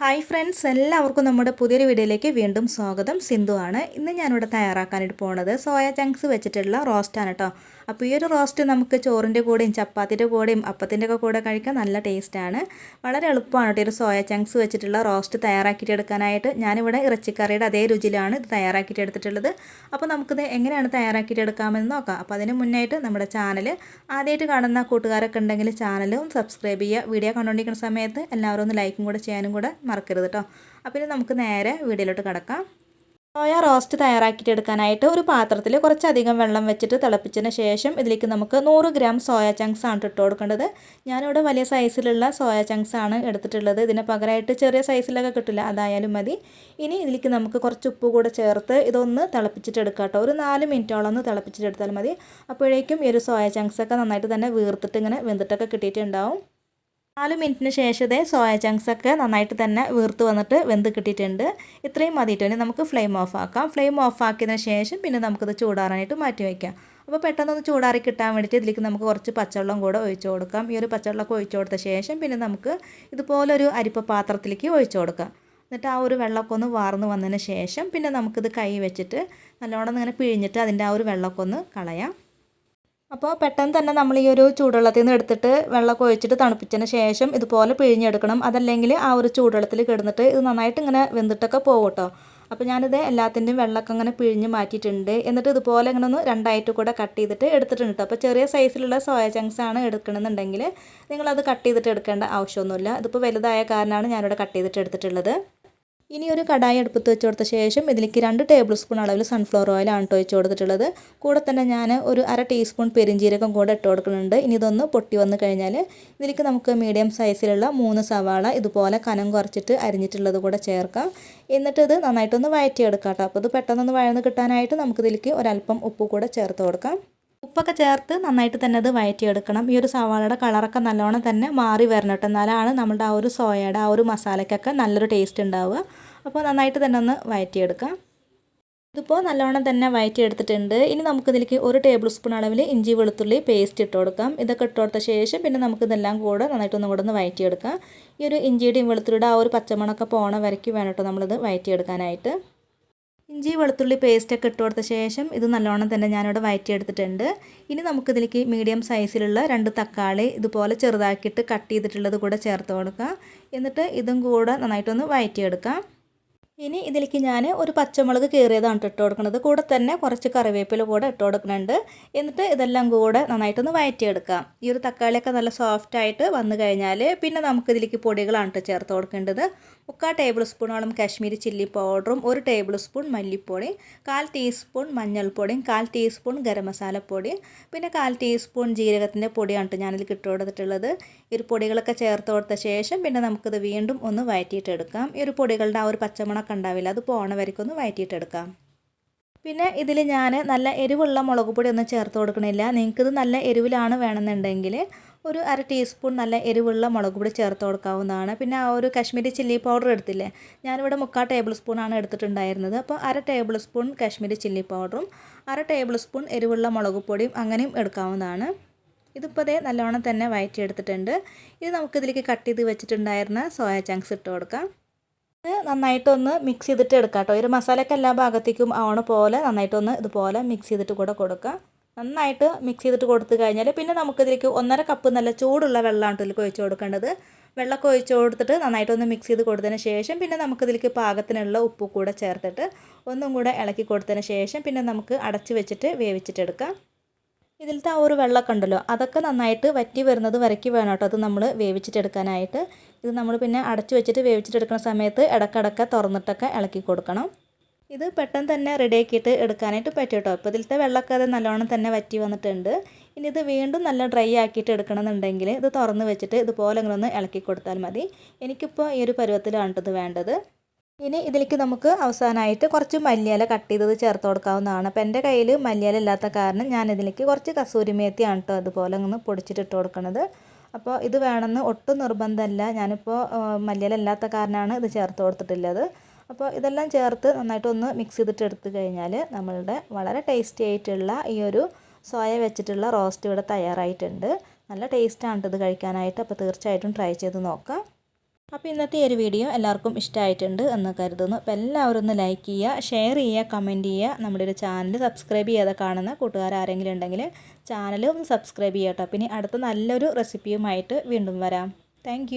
Hi friends, എല്ലാവർക്കും നമ്മുടെ പുതിയൊരു വീഡിയോയിലേക്ക് വീണ്ടും സ്വാഗതം. സിന്ധു ആണ്. ഇന്ന് ഞാനിവിടെ തയ്യാറാക്കാനായിട്ട് പോകുന്നത് സോയ ചങ്ക്സ് വെച്ചിട്ടുള്ള റോസ്റ്റാണ് കേട്ടോ. അപ്പോൾ ഈ ഒരു റോസ്റ്റ് നമുക്ക് ചോറിൻ്റെ കൂടെയും ചപ്പാത്തിൻ്റെ കൂടെയും അപ്പത്തിൻ്റെ ഒക്കെ കൂടെ കഴിക്കാൻ നല്ല ടേസ്റ്റാണ്. വളരെ എളുപ്പമാണ് കേട്ടോ ഒരു സോയ ചങ്ക്സ് വെച്ചിട്ടുള്ള റോസ്റ്റ് തയ്യാറാക്കിയിട്ട് എടുക്കാനായിട്ട്. ഞാനിവിടെ ഇറച്ചിക്കറിയുടെ അതേ രുചിയിലാണ് ഇത് തയ്യാറാക്കിയിട്ട് എടുത്തിട്ടുള്ളത്. അപ്പോൾ നമുക്കിത് എങ്ങനെയാണ് തയ്യാറാക്കിയിട്ട് എടുക്കാമെന്ന് നോക്കാം. അപ്പോൾ അതിന് മുന്നായിട്ട് നമ്മുടെ ചാനൽ ആദ്യമായിട്ട് കാണുന്ന കൂട്ടുകാരൊക്കെ ഉണ്ടെങ്കിൽ ചാനലും സബ്സ്ക്രൈബ് ചെയ്യുക. വീഡിയോ കണ്ടുകൊണ്ടിരിക്കുന്ന സമയത്ത് എല്ലാവരും ഒന്ന് ലൈക്കും കൂടെ ചെയ്യാനും കൂടെ മറക്കരുത് കേട്ടോ. അപ്പോൾ ഇനി നമുക്ക് നേരെ വീഡിയോയിലോട്ട് കിടക്കാം. സോയ റോസ്റ്റ് തയ്യാറാക്കിയിട്ട് എടുക്കാനായിട്ട് ഒരു പാത്രത്തിൽ കുറച്ചധികം വെള്ളം വെച്ചിട്ട് തിളപ്പിച്ചതിന് ശേഷം ഇതിലേക്ക് നമുക്ക് 100 ഗ്രാം സോയ ചങ്ക്സ് ആണ് ഇട്ട് കൊടുക്കേണ്ടത്. ഞാനിവിടെ വലിയ സൈസിലുള്ള സോയ ചങ്ക്സ് ആണ് എടുത്തിട്ടുള്ളത്. ഇതിന് പകരമായിട്ട് ചെറിയ സൈസിലൊക്കെ കിട്ടില്ല, അതായാലും മതി. ഇനി ഇതിലേക്ക് നമുക്ക് കുറച്ച് ഉപ്പ് കൂടെ ചേർത്ത് ഇതൊന്ന് തിളപ്പിച്ചിട്ട് എടുക്കാം കേട്ടോ. ഒരു 4 മിനിറ്റോളം ഒന്ന് തിളപ്പിച്ചിട്ടെടുത്താൽ മതി. അപ്പോഴേക്കും ഈ ഒരു സോയ ചങ്ക്സൊക്കെ നന്നായിട്ട് തന്നെ വീർത്തിട്ട് ഇങ്ങനെ വെന്തിട്ടൊക്കെ കിട്ടിയിട്ടുണ്ടാവും. 4 മിനിറ്റിന് ശേഷത്തെ സോയ ചങ്ക്സൊക്കെ നന്നായിട്ട് തന്നെ വീർത്ത് വന്നിട്ട് വെന്ത് കിട്ടിയിട്ടുണ്ട്. ഇത്രയും മതിയിട്ട് ഇനി നമുക്ക് ഫ്ലെയിം ഓഫ് ആക്കാം. ഫ്ലെയിം ഓഫ് ആക്കിയതിന് ശേഷം പിന്നെ നമുക്കിത് ചൂടാറാനായിട്ട് മാറ്റി വയ്ക്കാം. അപ്പോൾ പെട്ടെന്നൊന്ന് ചൂടാറി കിട്ടാൻ വേണ്ടിയിട്ട് ഇതിലേക്ക് നമുക്ക് കുറച്ച് പച്ചവെള്ളം കൂടെ ഒഴിച്ച് കൊടുക്കാം. ഈ ഒരു പച്ചവെള്ളമൊക്കെ ഒഴിച്ച് കൊടുത്ത ശേഷം പിന്നെ നമുക്ക് ഇതുപോലൊരു അരിപ്പ പാത്രത്തിലേക്ക് ഒഴിച്ച് കൊടുക്കാം. എന്നിട്ട് ആ ഒരു വെള്ളമൊക്കെ ഒന്ന് വാർന്ന് വന്നതിന് ശേഷം പിന്നെ നമുക്കിത് കൈ വെച്ചിട്ട് നല്ലോണം ഇങ്ങനെ പിഴിഞ്ഞിട്ട് അതിൻ്റെ ആ ഒരു വെള്ളമൊക്കെ ഒന്ന് കളയാം. അപ്പോൾ പെട്ടെന്ന് തന്നെ നമ്മൾ ഈ ഒരു ചൂടുവെള്ളത്തിൽ നിന്ന് എടുത്തിട്ട് വെള്ളമൊക്കെ ഒഴിച്ചിട്ട് തണുപ്പിച്ചതിന് ശേഷം ഇതുപോലെ പിഴിഞ്ഞെടുക്കണം. അതല്ലെങ്കിൽ ആ ഒരു ചൂടുവെള്ളത്തിൽ കിടന്നിട്ട് ഇത് നന്നായിട്ട് ഇങ്ങനെ വെന്തിട്ടൊക്കെ പോകും കേട്ടോ. അപ്പോൾ ഞാനിത് എല്ലാത്തിൻ്റെയും വെള്ളമൊക്കെ ഇങ്ങനെ പിഴിഞ്ഞ് മാറ്റിയിട്ടുണ്ട്. എന്നിട്ട് ഇതുപോലെ ഇങ്ങനെ ഒന്ന് രണ്ടായിട്ട് കൂടെ കട്ട് ചെയ്തിട്ട് എടുത്തിട്ടുണ്ട് കേട്ടോ. അപ്പോൾ ചെറിയ സൈസിലുള്ള സോയ ചങ്ക്സ് ആണ് എടുക്കണമെന്നുണ്ടെങ്കിൽ നിങ്ങളത് കട്ട് ചെയ്തിട്ട് എടുക്കേണ്ട ആവശ്യമൊന്നുമില്ല. ഇതിപ്പോൾ വലുതായ കാരണമാണ് ഞാനിവിടെ കട്ട് ചെയ്തിട്ട് എടുത്തിട്ടുള്ളത്. ഇനി ഒരു കടായി അടുപ്പത്ത് വെച്ച് കൊടുത്ത ശേഷം ഇതിലേക്ക് 2 ടേബിൾ സ്പൂൺ അളവിൽ സൺഫ്ലവർ ഓയിലാണ് കേട്ടോ ഒഴിച്ച് കൊടുത്തിട്ടുള്ളത്. കൂടെ തന്നെ ഞാൻ ഒരു 1/2 ടീസ്പൂൺ പെരിഞ്ജീരകം കൂടെ ഇട്ട് കൊടുക്കുന്നുണ്ട്. ഇനി ഇതൊന്ന് പൊട്ടി വന്ന് കഴിഞ്ഞാൽ ഇതിലേക്ക് നമുക്ക് മീഡിയം സൈസിലുള്ള 3 സവാള ഇതുപോലെ കനം കുറച്ചിട്ട് അരിഞ്ഞിട്ടുള്ളത് കൂടെ ചേർക്കാം. എന്നിട്ട് ഇത് നന്നായിട്ടൊന്ന് വഴറ്റിയെടുക്കാം കേട്ടോ. അപ്പോൾ ഇത് പെട്ടെന്നൊന്ന് വഴന്ന് കിട്ടാനായിട്ട് നമുക്കിതിലേക്ക് ഒരല്പം ഉപ്പ് കൂടെ ചേർത്ത് കൊടുക്കാം. ഉപ്പൊക്കെ ചേർത്ത് നന്നായിട്ട് തന്നെ അത് വഴറ്റിയെടുക്കണം. ഈ ഒരു സവാളയുടെ കളറൊക്കെ നല്ലോണം തന്നെ മാറി വരണം കേട്ടോ. എന്നാലാണ് നമ്മുടെ ആ ഒരു സോയയുടെ ആ ഒരു മസാലയ്ക്കൊക്കെ നല്ലൊരു ടേസ്റ്റ് ഉണ്ടാവുക. അപ്പോൾ നന്നായിട്ട് തന്നെ ഒന്ന് വഴറ്റിയെടുക്കാം. ഇതിപ്പോൾ നല്ലോണം തന്നെ വഴറ്റിയെടുത്തിട്ടുണ്ട്. ഇനി നമുക്കിതിലേക്ക് 1 ടേബിൾ സ്പൂൺ അളവിൽ ഇഞ്ചി വെളുത്തുള്ളി പേസ്റ്റ് ഇട്ട് കൊടുക്കാം. ഇതൊക്കെ ഇട്ട് കൊടുത്ത ശേഷം പിന്നെ നമുക്കിതെല്ലാം കൂടെ നന്നായിട്ടൊന്നും കൂടെ ഒന്ന് വഴറ്റിയെടുക്കാം. ഈ ഒരു ഇഞ്ചിയുടെയും വെളുത്തുള്ളിയുടെ ആ ഒരു പച്ചമണമൊക്കെ പോണ വരയ്ക്ക് വേണം കേട്ടോ നമ്മളിത് വഴറ്റിയെടുക്കാനായിട്ട്. ഇഞ്ചി വെളുത്തുള്ളി പേസ്റ്റൊക്കെ ഇട്ട് കൊടുത്ത ശേഷം ഇത് നല്ലോണം തന്നെ ഞാനിവിടെ വഴറ്റിയെടുത്തിട്ടുണ്ട്. ഇനി നമുക്കിതിലേക്ക് മീഡിയം സൈസിലുള്ള 2 തക്കാളി ഇതുപോലെ ചെറുതാക്കിയിട്ട് കട്ട് ചെയ്തിട്ടുള്ളത് കൂടെ ചേർത്ത് കൊടുക്കാം. എന്നിട്ട് ഇതും കൂടെ നന്നായിട്ടൊന്ന് വഴറ്റിയെടുക്കാം. ഇനി ഇതിലേക്ക് ഞാൻ ഒരു പച്ചമുളക് കീറിയതാണ് ഇട്ട് കൊടുക്കുന്നത്. കൂടെ തന്നെ കുറച്ച് കറിവേപ്പില കൂടെ ഇട്ട് കൊടുക്കുന്നുണ്ട്. എന്നിട്ട് ഇതെല്ലാം കൂടെ നന്നായിട്ടൊന്ന് വഴറ്റിയെടുക്കാം. ഈ ഒരു തക്കാളിയൊക്കെ നല്ല സോഫ്റ്റായിട്ട് വന്നു കഴിഞ്ഞാൽ പിന്നെ നമുക്കിതിലേക്ക് പൊടികളാണ് ചേർത്ത് കൊടുക്കേണ്ടത്. 3/4 ടേബിൾ സ്പൂണോളം കാശ്മീരി ചില്ലി പൗഡറും 1 ടേബിൾ സ്പൂൺ മല്ലിപ്പൊടി, 1/4 ടീസ്പൂൺ മഞ്ഞൾപ്പൊടിയും, 1/4 ടീസ്പൂൺ ഗരം മസാലപ്പൊടിയും, പിന്നെ 1/4 ടീസ്പൂൺ ജീരകത്തിൻ്റെ പൊടിയാണ് ഞാനിതിൽ ഇട്ട് കൊടുത്തിട്ടുള്ളത്. ഈ ഒരു പൊടികളൊക്കെ ചേർത്ത് കൊടുത്ത ശേഷം പിന്നെ നമുക്കിത് വീണ്ടും ഒന്ന് വഴറ്റിയിട്ടെടുക്കാം. ഈ ഒരു പൊടികളുടെ ആ ഒരു പച്ചമണമൊക്കെ ഉണ്ടാവില്ല, അത് പോണ വരയ്ക്കും ഒന്ന് വഴറ്റിയിട്ടെടുക്കാം. പിന്നെ ഇതിൽ ഞാൻ നല്ല എരിവുള്ള മുളക് പൊടി ഒന്നും ചേർത്ത് കൊടുക്കണില്ല. നിങ്ങൾക്കിത് നല്ല എരിവിലാണ് വേണമെന്നുണ്ടെങ്കിൽ ഒരു 1/2 ടീസ്പൂൺ നല്ല എരിവുള്ള മുളക് പൊടി ചേർത്ത് കൊടുക്കാവുന്നതാണ്. പിന്നെ ആ ഒരു കാശ്മീരി ചില്ലി പൗഡർ എടുത്തില്ലേ, ഞാനിവിടെ 3/4 ടേബിൾ സ്പൂണാണ് എടുത്തിട്ടുണ്ടായിരുന്നത്. അപ്പോൾ 1/2 ടേബിൾ സ്പൂൺ കാശ്മീരി ചില്ലി പൗഡറും 1/2 ടേബിൾ സ്പൂൺ എരിവുള്ള മുളക് പൊടിയും അങ്ങനെയും എടുക്കാവുന്നതാണ്. ഇതിപ്പോൾ അതേ നല്ലോണം തന്നെ വഴറ്റിയെടുത്തിട്ടുണ്ട്. ഇത് നമുക്കിതിലേക്ക് കട്ട് ചെയ്ത് വെച്ചിട്ടുണ്ടായിരുന്ന സോയ ചങ്ക്സ് ഇട്ട് കൊടുക്കാം. ഇത് നന്നായിട്ടൊന്ന് മിക്സ് ചെയ്തിട്ട് എടുക്കാം കേട്ടോ. ഒരു മസാലയൊക്കെ എല്ലാ ഭാഗത്തേക്കും ആവണ പോലെ നന്നായിട്ടൊന്ന് ഇതുപോലെ മിക്സ് ചെയ്തിട്ട് കൂടെ കൊടുക്കുക. നന്നായിട്ട് മിക്സ് ചെയ്തിട്ട് കൊടുത്തു കഴിഞ്ഞാൽ പിന്നെ നമുക്കിതിലേക്ക് 1/2 കപ്പ് നല്ല ചൂടുള്ള വെള്ളമാണ് ഇതിലേക്ക് ഒഴിച്ച് കൊടുക്കേണ്ടത്. വെള്ളമൊക്കെ ഒഴിച്ച് കൊടുത്തിട്ട് നന്നായിട്ടൊന്ന് മിക്സ് ചെയ്ത് കൊടുത്തതിന് ശേഷം പിന്നെ നമുക്കിതിലേക്ക് പാകത്തിനുള്ള ഉപ്പ് കൂടെ ചേർത്തിട്ട് ഒന്നും കൂടെ ഇളക്കി കൊടുത്തതിന് ശേഷം പിന്നെ നമുക്ക് അടച്ച് വെച്ചിട്ട് വേവിച്ചിട്ടെടുക്കാം. ഇതിലത്തെ ആ ഒരു വെള്ളമൊക്കെ ഉണ്ടല്ലോ, അതൊക്കെ നന്നായിട്ട് വറ്റി വരുന്നത് വരയ്ക്ക് വേണം കേട്ടോ അത് നമ്മൾ വേവിച്ചിട്ടെടുക്കാനായിട്ട്. ഇത് നമ്മൾ പിന്നെ അടച്ചു വെച്ചിട്ട് വേവിച്ചിട്ടെടുക്കുന്ന സമയത്ത് ഇടയ്ക്കിടയ്ക്ക് തുറന്നിട്ടൊക്കെ ഇളക്കി കൊടുക്കണം. ഇത് പെട്ടെന്ന് തന്നെ റെഡിയാക്കിയിട്ട് എടുക്കാനായിട്ട് പറ്റും കേട്ടോ. ഇപ്പോൾ ഇതിലത്തെ വെള്ളമൊക്കെ അത് നല്ലോണം തന്നെ വറ്റി വന്നിട്ടുണ്ട്. ഇനി ഇത് വീണ്ടും നല്ല ഡ്രൈ ആക്കിയിട്ട് എടുക്കണമെന്നുണ്ടെങ്കിൽ ഇത് തുറന്ന് വെച്ചിട്ട് ഇതുപോലെ ഇങ്ങനെ ഒന്ന് ഇളക്കി കൊടുത്താൽ മതി. എനിക്കിപ്പോൾ ഈ ഒരു പരുവത്തിലാണ് ഇത് വേണ്ടത്. ഇനി ഇതിലേക്ക് നമുക്ക് അവസാനമായിട്ട് കുറച്ച് മല്ലിയില കട്ട് ചെയ്തത് ചേർത്ത് കൊടുക്കാവുന്നതാണ്. അപ്പോൾ എൻ്റെ കയ്യിൽ മല്ലിയില ഇല്ലാത്ത കാരണം ഞാൻ ഇതിലേക്ക് കുറച്ച് കസൂരി മേത്തിയാണ് കേട്ടോ അതുപോലെ ഒന്ന് പൊടിച്ചിട്ട് കൊടുക്കുന്നത്. അപ്പോൾ ഇത് വേണമെന്ന് ഒട്ടും നിർബന്ധമല്ല. ഞാനിപ്പോൾ മല്ലിയില ഇല്ലാത്ത കാരണമാണ് ഇത് ചേർത്ത് കൊടുത്തിട്ടുള്ളത്. അപ്പോൾ ഇതെല്ലാം ചേർത്ത് നന്നായിട്ടൊന്ന് മിക്സ് ചെയ്തിട്ട് എടുത്തു കഴിഞ്ഞാൽ നമ്മളുടെ വളരെ ടേസ്റ്റി ആയിട്ടുള്ള ഈ ഒരു സോയ വെച്ചിട്ടുള്ള റോസ്റ്റ് ഇവിടെ തയ്യാറായിട്ടുണ്ട്. നല്ല ടേസ്റ്റാണ് ഇത് കഴിക്കാനായിട്ട്. അപ്പോൾ തീർച്ചയായിട്ടും ട്രൈ ചെയ്ത് നോക്കാം. അപ്പോൾ ഇന്നത്തെ ഈ ഒരു വീഡിയോ എല്ലാവർക്കും ഇഷ്ടമായിട്ടുണ്ട് എന്ന് കരുതുന്നു. അപ്പോൾ എല്ലാവരും ഒന്ന് ലൈക്ക് ചെയ്യുക, ഷെയർ ചെയ്യുക, കമൻറ്റ് ചെയ്യുക. നമ്മുടെ ഒരു ചാനൽ സബ്സ്ക്രൈബ് ചെയ്യാതെ കാണുന്ന കൂട്ടുകാർ ആരെങ്കിലും ഉണ്ടെങ്കിൽ ചാനൽ ഒന്ന് സബ്സ്ക്രൈബ് ചെയ്യുക കേട്ടോ. പിന്നെ അടുത്ത നല്ലൊരു റെസിപ്പിയുമായിട്ട് വീണ്ടും വരാം. താങ്ക്